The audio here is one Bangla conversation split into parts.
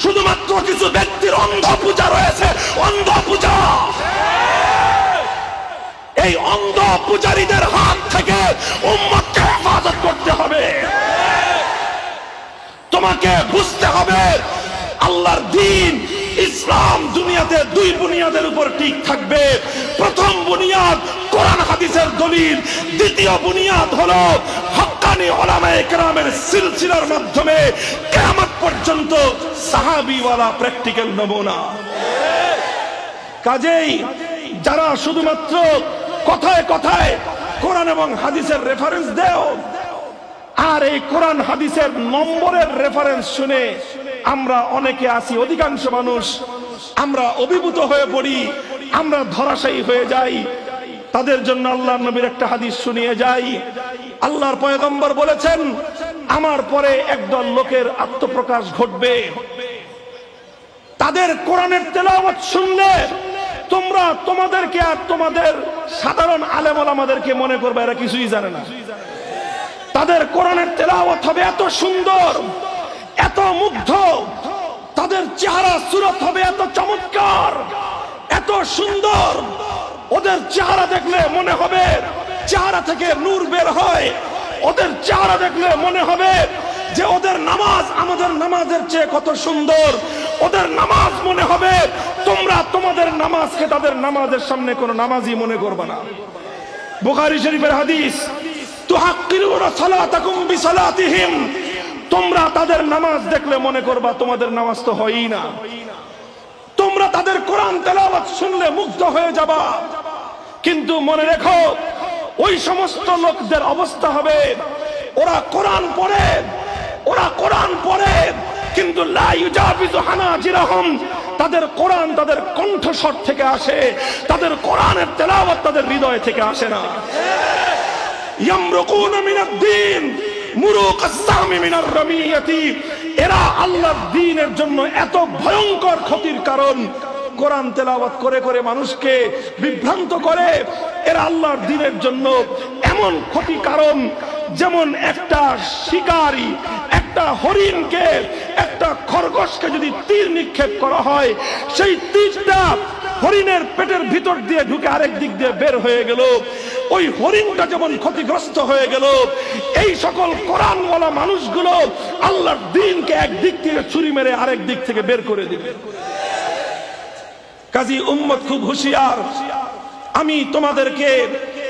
শুধুমাত্র কিছু ব্যক্তির অন্ধ পূজা রয়েছে, অন্ধ পূজা। এই অন্ধ পূজারীদের হাত থেকে উম্মতকে হেফাজত করতে হবে। তোমাকে বুঝতে হবে আল্লাহর দ্বীন ইসলাম দুনিয়াতে দুই বুনিয়াদের উপর ঠিক থাকবে। প্রথম বুনিয়াদ কোরআন হাদিসের দলিল, দ্বিতীয় বুনিয়াদ হলো হক্কানি উলামায়ে কেরামের সিলসিলার মাধ্যমে কিয়ামত পর্যন্ত সাহাবীওয়ালা প্র্যাকটিক্যাল নমুনা। কাজেই যারা শুধুমাত্র কথায় কথায় কোরআন এবং হাদিসের রেফারেন্স দেও, আর এই কোরআন হাদিসের নম্বরের রেফারেন্স শুনে আমরা অনেকে আছি, অধিকাংশ মানুষ আমরা অভিভূত হয়ে পড়ি, আমরা ধরাশায়ী হয়ে যাই। তাদের জন্য আল্লাহর নবীর একটা হাদিস শুনিয়ে যাই। আল্লাহর পয়গম্বর বলেছেন, আমার পরে একদল লোকের আত্মপ্রকাশ ঘটবে, তাদের কোরআনের তেলাওয়াত শুনলে তোমরা তোমাদেরকে আর তোমাদের সাধারণ আলেম ওলামাদেরকে মনে করবে এরা কিছুই জানে না। তাদের কোরআনের তেলাওয়াত হবে এত সুন্দর, এত মুগ্ধ, তাদের চেহারা সুরত হবে এত চমৎকার, এত সুন্দর, ওদের চেহারা দেখলে মনে হবে চেহারা থেকে নূর বের হয়, ওদের চেহারা দেখলে মনে হবে যে ওদের নামাজ আমাদের নামাজের চেয়ে কত সুন্দর, ওদের নামাজ মনে হবে তোমরা তোমাদের নামাজকে তাদের নামাজের সামনে কোনো নামাজই মনে করবে না। বুখারী শরীফের হাদিস, তুহাক্কিরুনা সালাতাকুম বিসালাতিহিম, তোমরা তাদের নামাজ দেখলে মনে করবা তোমাদের নামাজ তো হয়ই না। তোমরা তাদের কোরআন তেলাওয়াত শুনলে মুগ্ধ হয়ে যাবা, কিন্তু মনে রেখো ওই সমস্ত লোকদের অবস্থা হবে ওরা কোরআন পড়ে, ওরা কোরআন পড়ে কিন্তু লা ইউজাবিজু হানাজিরাহুম, তাদের কোরআন তাদের কণ্ঠস্বর থেকে আসে, তাদের কোরআনের তেলাওয়াত তাদের হৃদয় থেকে আসে না। ইয়ামরুকুনা মিনাদ-দ্বীন মুরুকাস সামি মিনার রামিয়াতি, এরা আল্লাহর দ্বীনের জন্য এত ভয়ঙ্কর ক্ষতির কারণ। কোরআন তেলাওয়াত করে করে মানুষকে বিভ্রান্ত করে, এরা আল্লাহর দ্বীনের জন্য এমন ক্ষতি কারণ, যেমন একটা শিকারী একটা হরিণকে, একটা খরগোশকে যদি তীর নিক্ষেপ করা হয়, সেই তীরটা হরিণের পেটের ভিতর দিয়ে ঢুকে আরেক দিক দিয়ে বের হয়ে গেল, ওই হরিণটা যেমন ক্ষতিগ্রস্ত হয়ে গেল, এই সকল কোরআনওয়ালা মানুষগুলো আল্লাহর দ্বীনকে একদিক থেকে ছুরি মেরে আরেক দিক থেকে বের করে দিবে। কাজী উম্মত খুব হুঁশিয়ার। আমি তোমাদেরকে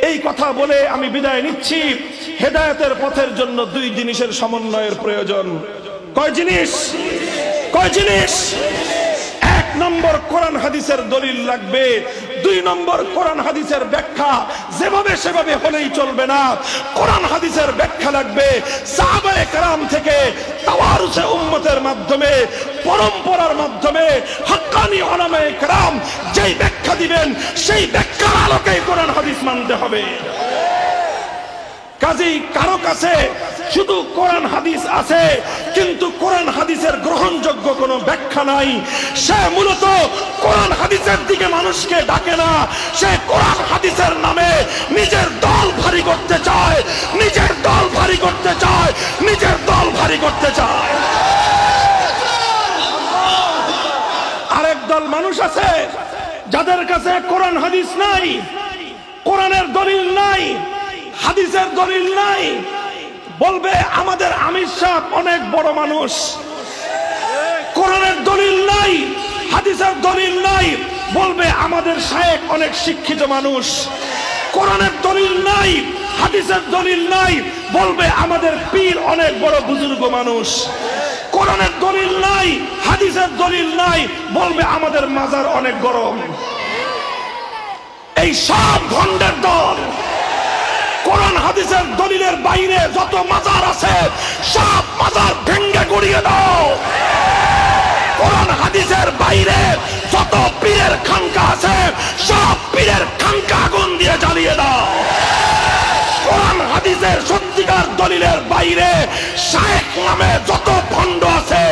এই কথা বলে আমি বিদায় নিচ্ছি। হেদায়েতের পথের জন্য দুই জিনিসের সমন্বয়ের প্রয়োজন। কয় জিনিস? কয় জিনিস? এক নম্বর কোরআন হাদিসের দলিল লাগবে, দুই নম্বর কোরআন হাদিসের ব্যাখ্যা। যেভাবে সেভাবে হলেই চলবে না, কোরআন হাদিসের ব্যাখ্যা লাগবে। সাহাবায়ে কেরাম থেকে তাওয়ারুসে উম্মতের মাধ্যমে, পরম্পরার মাধ্যমে হক্কানি উলামায়ে কেরাম যেই ব্যাখ্যা দিবেন সেই ব্যাখ্যার আলোকেই কোরআন হাদিস মানতে হবে। কাজেই কারো কাছে শুধু কোরআন হাদিস আছে কিন্তু কোরআন হাদিসের গ্রহণযোগ্য কোনো ব্যাখ্যা নাই, সে মূলত কোরআন হাদিসের দিকে মানুষকে ডাকে না, সে কোরআন হাদিসের নামে নিজের দল ভারী করতে চায়, নিজের দল ভারী করতে চায়, নিজের দল ভারী করতে চায়। আরেক দল মানুষ আছে যাদের কাছে কোরআন হাদিস নাই, কোরআনের দলিল নাই, হাদিসের দলিল নাই, বলবে আমাদের আমির সাহেব অনেক বড় মানুষ। কোরআনের দলিল নাই, হাদিসের দলিল নাই, বলবে আমাদের শায়েখ অনেক শিক্ষিত মানুষ। কোরআনের দলিল নাই, হাদিসের দলিল নাই, বলবে আমাদের পীর অনেক বড় বুজুর্গ মানুষ। কোরআনের দলিল নাই, হাদিসের দলিল নাই, বলবে আমাদের মাজার অনেক গরম। এই সব ভণ্ডের দল। কোরআন হাদিসের দলিলের বাইরে যত মাজার আছে সব মাজার ভেঙে গুড়িয়ে দাও। কোরআন হাদিসের বাইরে যত পীরের খানকা আছে সব পীরের খানকা আগুন দিয়ে জ্বালিয়ে দাও। কোরআন হাদিসের সত্যিকার দলিলের বাইরে শায়েখ নামে যত ভণ্ড আছে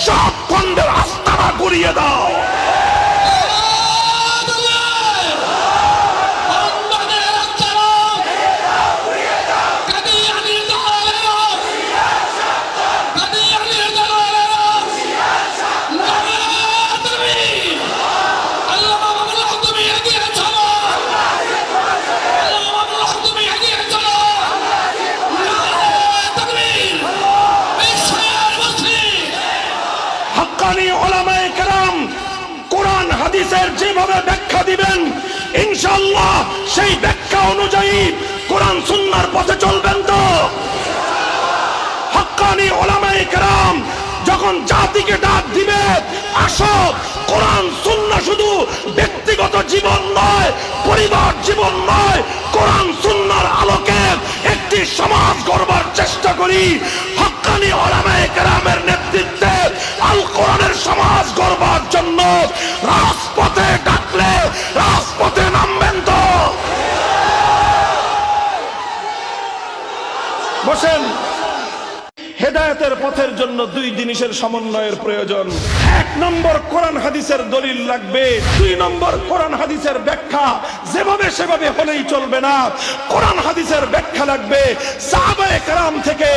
সব ভণ্ডের আস্তানা গুড়িয়ে দাও। হক্কানি উলামায়ে কেরাম কোরআন হাদিসের যেভাবে ব্যাখ্যা দিবেন ইনশাআল্লাহ সেই ব্যাখ্যা অনুযায়ী কোরআন সুন্নাহর পথে চলবেন তো? হক্কানি উলামায়ে কেরাম যখন জাতিকে ডাক দিবে, আসো কোরআন সুন্নাহ শুধু ব্যক্তিগত জীবন নয়, পরিবার জীবন নয়, কোরআন সুন্নাহর আলোকে একটি সমাজ গড়বার চেষ্টা করি। হক্কানি উলামায়ে কেরামের নেতৃত্বে আল কোরআনের সমাজ গড়বার জন্য রাজপথে ডাকলে রাজপথে নামবেন তো? বসেন। হেদায়েতের পথের জন্য দুই জিনিসের সমন্বয়ের প্রয়োজন। এক নম্বর কোরআন হাদিসের দলিল লাগবে, দুই নম্বর কোরআন হাদিসের ব্যাখ্যা। যেভাবে সেভাবে হলেই চলবে না, কোরআন হাদিসের ব্যাখ্যা লাগবে। সাহাবায়ে কেরাম থেকে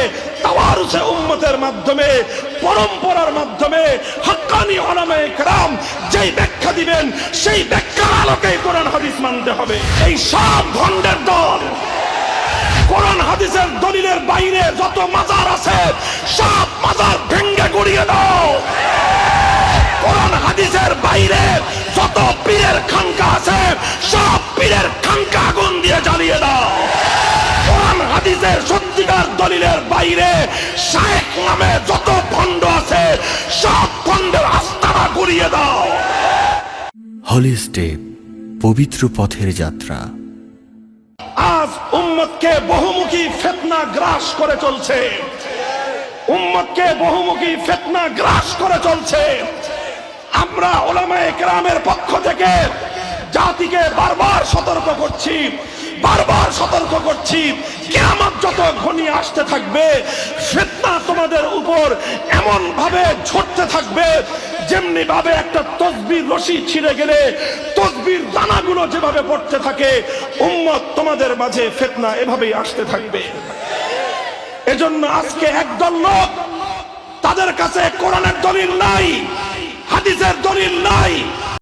তাওয়ারুসে উম্মতের মাধ্যমে, পরম্পরার মাধ্যমে হক্কানি উলামায়ে কেরাম যেই ব্যাখ্যা দিবেন সেই ব্যাখ্যার আলোকেই কোরআন হাদিস মানতে হবে। এই সব ভণ্ডের দল কোরআন হাদিসের দলিলের বাইরে যত মাজার আছে সব মাজার ভেঙ্গে গুড়িয়ে দাও। কোরআন হাদিসের বাইরে যত পীরের খানকা আছে সব পীরের খানকা আগুন দিয়ে জ্বালিয়ে দাও। কোরআন হাদিসের সত্যিকার দলিলের বাইরে শায়েখ নামে যত ভণ্ড আছে সব ভণ্ডের আস্তানা গুড়িয়ে দাও। হলি স্টেপ, পবিত্র পথের যাত্রা। আজ উম্মতকে বহুমুখী ফিতনা গ্রাস করে চলছে, উম্মতকে বহুমুখী ফিতনা গ্রাস করে চলছে। আমরা উলামায়ে কেরামের পক্ষ থেকে জাতিকে বারবার সতর্ক করছি, বারবার সতর্ক করছি, কিয়ামত যত ঘনিয়ে আসতে থাকবে ফিতনা তোমাদের উপর এমন ভাবে ঝরতে থাকবে যেমনি ভাবে একটা তসবির রশি ছিঁড়ে গেলে তসবির দানাগুলো যেভাবে পড়তে থাকে, উম্মত তোমাদের মাঝে ফিতনা এভাবেই আসতে থাকবে। এজন্য আজকে একদল লোক, তাদের কাছে কোরআনের দলিল নাই, হাদিসের দলিল নাই,